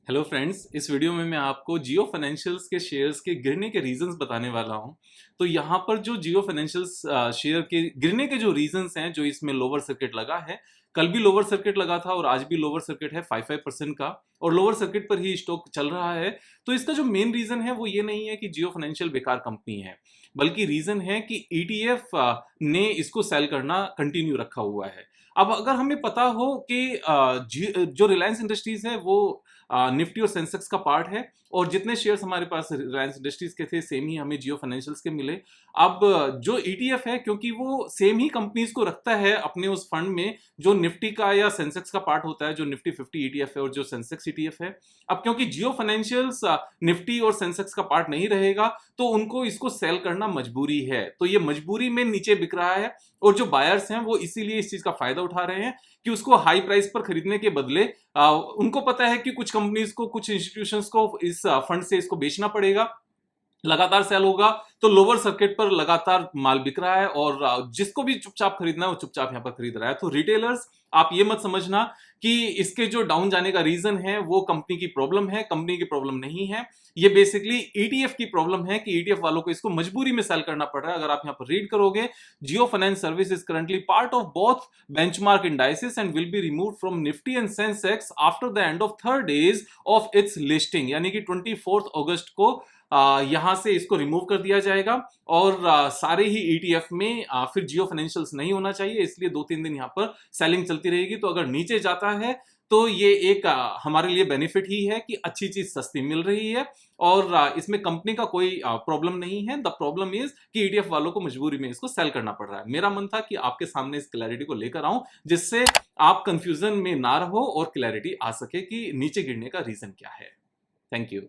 Hello friends, इस video में मैं आपको जियो फाइनेंशियल्स के शेयर्स के गिरने के रीजंस बताने वाला हूं। तो यहाँ पर जो जियो फाइनेंशियल्स शेयर के गिरने के जो रीजंस हैं, जो इसमें लोअर सर्किट लगा है, कल भी लोअर सर्किट लगा था और आज भी लोअर सर्किट है 5% का, और लोअर सर्किट पर ही स्टॉक चल रहा है। तो इसका जो मेन रीजन है वो ये नहीं है कि जियो फाइनेंशियल बेकार कंपनी है, बल्कि रीजन है कि ईटीएफ ने इसको सेल करना कंटिन्यू रखा हुआ है। अब अगर हमें पता हो कि जो रिलायंस इंडस्ट्रीज है वो निफ्टी और सेंसेक्स का पार्ट है, और जितने शेयर्स हमारे पास रिलायंस इंडस्ट्रीज के थे सेम ही हमें जियो फाइनेंशियल्स के मिले। अब जो ईटीएफ है, क्योंकि वो सेम ही कंपनीज को रखता है अपने उस फंड में, जो निफ्टी का या सेंसेक्स का पार्ट होता है, जो निफ्टी 50 ईटीएफ है और जो सेंसेक्स ईटीएफ है। अब क्योंकि जियो फाइनेंशियल्स निफ्टी और सेंसेक्स का पार्ट नहीं रहेगा, तो उनको इसको सेल करना मजबूरी है। तो ये मजबूरी में नीचे बिक रहा है, और जो बायर्स हैं वो इसीलिए इस चीज का फायदा उठा रहे हैं कि उसको हाई प्राइस पर खरीदने के बदले उनको पता है कि कुछ कंपनीज को, कुछ इंस्टीट्यूशंस को इस फंड से इसको बेचना पड़ेगा, लगातार सेल होगा, तो लोअर सर्किट पर लगातार माल बिक रहा है, और जिसको भी चुपचाप खरीदना है वो चुपचाप यहां पर खरीद रहा है। तो रिटेलर्स, आप ये मत समझना कि इसके जो डाउन जाने का रीजन है वो कंपनी की प्रॉब्लम है। कंपनी की प्रॉब्लम नहीं है, ये बेसिकली ईटीएफ की प्रॉब्लम है कि ईटीएफ वालों को इसको मजबूरी में सेल करना पड़ रहा है। अगर आप यहां पर रीड करोगे, Jio finance service is currently part of both benchmark indices and will be removed from Nifty and Sensex after the end of 3rd days of its listing, यानी कि 24 अगस्त को यहां से इसको रिमूव कर दिया जाएगा, और सारे ही ईटीएफ में फिर जियो फाइनेंशियल्स नहीं होना चाहिए। इसलिए 2-3 दिन यहां पर सेलिंग चलती रहेगी। तो अगर नीचे जाता है तो ये एक हमारे लिए बेनिफिट ही है कि अच्छी चीज सस्ती मिल रही है, और इसमें कंपनी का कोई प्रॉब्लम नहीं है। द प्रॉब्लम इज कि ईटीएफ वालों को मजबूरी में इसको सेल करना पड़ रहा है। मेरा मन था कि आपके सामने इस क्लैरिटी को लेकर आऊं, जिससे आप कंफ्यूजन में ना रहो और क्लैरिटी आ सके कि नीचे गिरने का रीजन क्या है। Thank you.